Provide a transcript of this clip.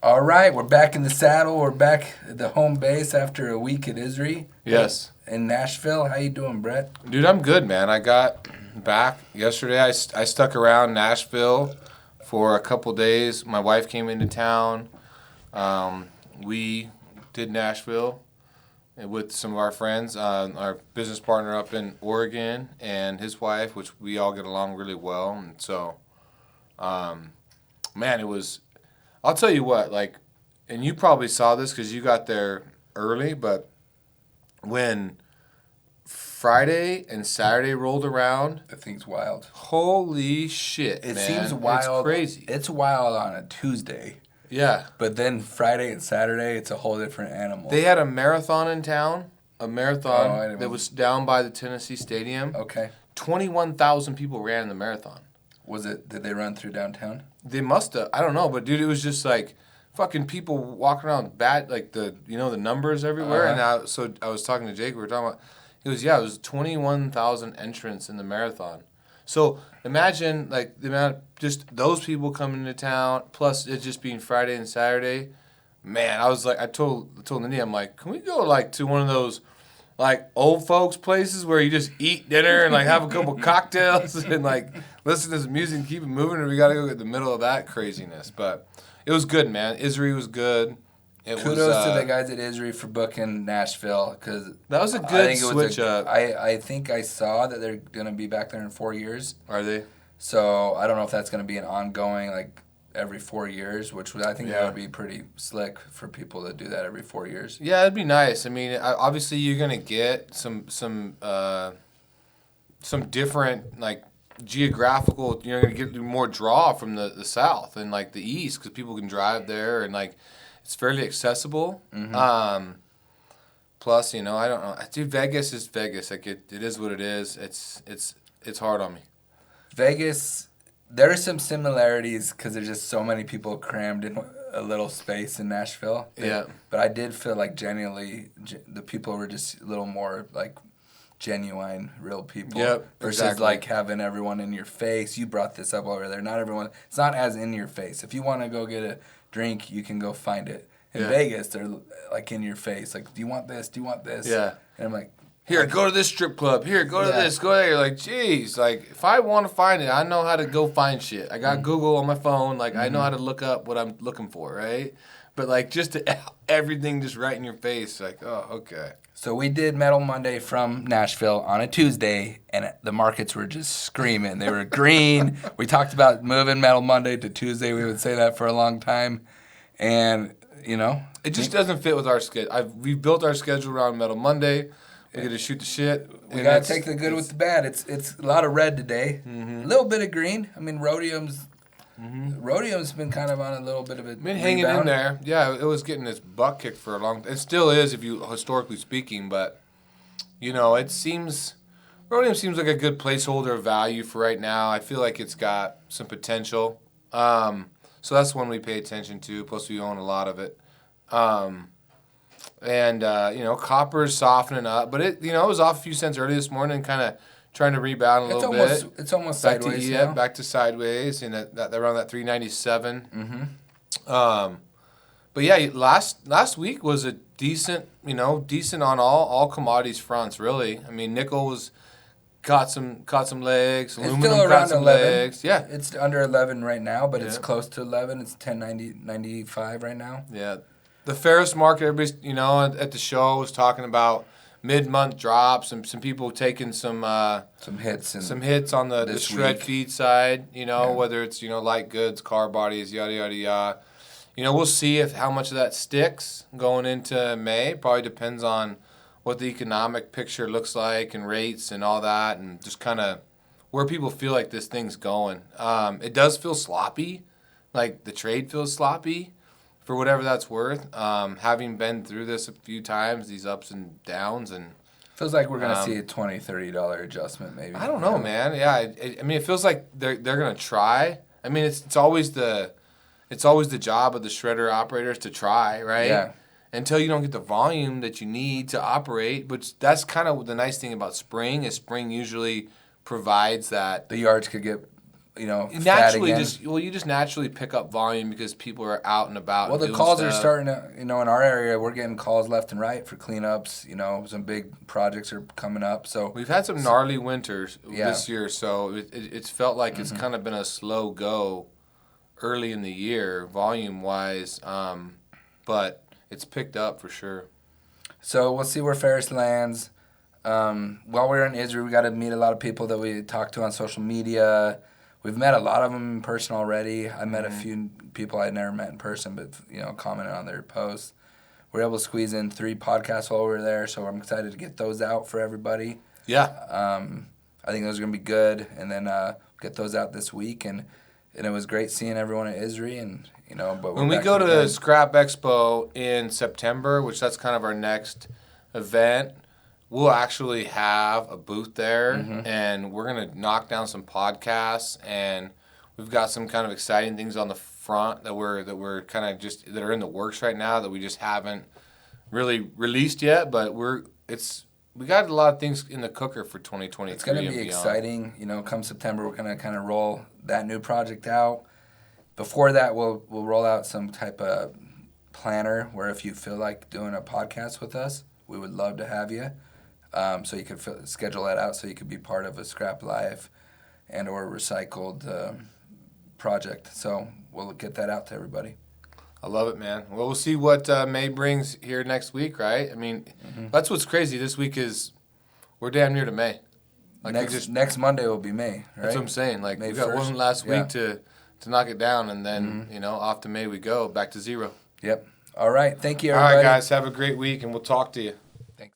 All right, we're back in the saddle. We're back at the home base after a week at Isri. Yes. In Nashville. How you doing, Brett? Dude, I'm good, man. I got back yesterday. I stuck around Nashville for a couple days. My wife came into town. We did Nashville with some of our friends. Our business partner up in Oregon and his wife, which we all get along really well. And so, man, it was... I'll tell you what, like, and you probably saw this because you got there early, but when Friday and Saturday rolled around, That thing's wild. holy shit, It man. seems wild. It's crazy. It's wild on a Tuesday, Yeah. but then Friday and Saturday, it's a whole different animal. They had a marathon in town, Oh, I that didn't- was down by the Tennessee Stadium. Okay. 21,000 people ran in the marathon. Did they run through downtown? They must have. I don't know, but dude, it was just like fucking people walking around bad, like the numbers everywhere. And I was talking to Jake. We were talking about. It was 21,000 entrants in the marathon. So imagine like the amount just those people coming into town, plus it just being Friday and Saturday. Man, I was like, I told Nini, I'm like, can we go like to one of those like old folks places where you just eat dinner and like have a couple cocktails and like listen to some music and keep it moving, or we got to go get the middle of that craziness? But it was good, man. Isri was good. Kudos to the guys at Isri for booking Nashville because That was a good switch up. I think I saw that they're gonna be back there in 4 years. Are they? So I don't know if that's gonna be an ongoing like every 4 years, which I think that Yeah. would be pretty slick for people to do that every 4 years. Yeah, it'd be nice. I mean, obviously you're gonna get some different like geographical. You're gonna get more draw from the south and like the east because people can drive there and like it's fairly accessible. Mm-hmm. Plus, I don't know. Dude, Vegas is Vegas. Like it is what it is. It's hard on me. Vegas, there are some similarities because there's just so many people crammed in a little space in Nashville. Yeah. But I did feel like genuinely the people were just a little more like genuine, real people. Yep, Versus exactly. like having everyone in your face. You brought this up over there. Not everyone. It's not as in your face. If you want to go get a drink, you can go find it. In Yeah. Vegas, they're like in your face. Like, do you want this? Do you want this? Yeah. And I'm like, Here, go to this strip club. Here, go to Yeah. this. Go there. You're like, geez, like if I want to find it, I know how to go find shit. I got Google on my phone. Like I know how to look up what I'm looking for, right? But like just everything just right in your face. Like, oh, okay. So we did Metal Monday from Nashville on a Tuesday, and the markets were just screaming. They were green. We talked about moving Metal Monday to Tuesday. We would say that for a long time. And, It just doesn't fit with our schedule. We've built our schedule around Metal Monday. We got to shoot the shit. we got to take the good with the bad. It's a lot of red today. A little bit of green. I mean, Rhodium's been kind of on a little bit of a Been hanging rebound. in there. Yeah, it was getting its butt kicked for a long time. It still is, if you historically speaking, but it seems Rhodium seems like a good placeholder of value for right now. I feel like it's got some potential. So that's one we pay attention to. Plus, we own a lot of it. Copper's softening up, but it was off a few cents early this morning, kind of trying to rebound a little bit. It's almost Back sideways to now. back to sideways, and that around that 397. Mm-hmm. But yeah, last week was a decent on all commodities fronts, really. I mean, nickel was caught some legs. It's Aluminum still caught around some 11. legs. Yeah, It's under 11 right now, but it's Yeah. close to 11. It's 10.95 right now. yeah. The ferrous market, everybody, at the show was talking about mid-month drops and some people taking some Some hits on the this shred week. feed side. Yeah. Whether it's light goods, car bodies, yada yada yada. We'll see how much of that sticks going into May. Probably depends on what the economic picture looks like and rates and all that, and just kind of where people feel like this thing's going. It does feel sloppy, like the trade feels sloppy, for whatever that's worth. Having been through this a few times, these ups and downs, and Feels like we're going to see a $20, $30 adjustment maybe. I don't know, man. Yeah, it feels like they're gonna try. I mean, it's always the job of the shredder operators to try, right? Yeah. Until you don't get the volume that you need to operate. But that's kind of the nice thing about spring is spring usually provides that. The yards could get fat Naturally, again. you just naturally pick up volume because people are out and about. Well, and the doing calls are stuff. starting to, in our area, we're getting calls left and right for cleanups. Some big projects are coming up. So We've had some gnarly winters Yeah. this year, so it's felt like it's kind of been a slow go early in the year, volume wise, but it's picked up for sure. So we'll see where Ferris lands. While we're in Israel, we got to meet a lot of people that we talked to on social media. We've met a lot of them in person already. I met a few people I'd never met in person, but commented on their posts. We're able to squeeze in 3 podcasts while we're there, so I'm excited to get those out for everybody. Yeah. I think those are gonna be good, and then get those out this week. And it was great seeing everyone at Israel, and But When we go to the Scrap Expo in September, which that's kind of our next event, we'll actually have a booth there, and we're gonna knock down some podcasts, and we've got some kind of exciting things on the front that we're kind of that are in the works right now that we just haven't really released yet. But we got a lot of things in the cooker for 2023. It's gonna and be beyond. exciting. Come September, we're gonna kind of roll that new project out. Before that, we'll roll out some type of planner where if you feel like doing a podcast with us, we would love to have you. So you could schedule that out so you could be part of a Scrap Life and or recycled project. So we'll get that out to everybody. I love it, man. Well, we'll see what May brings here next week, right? I mean, that's what's crazy. This week we're damn near to May. Like Next Monday will be May, right? That's what I'm saying. Like May we got 1st. one last Yeah. week to knock it down, and then off to May we go, back to zero. Yep. All right. Thank you, All everybody. right, guys, have a great week, and we'll talk to you.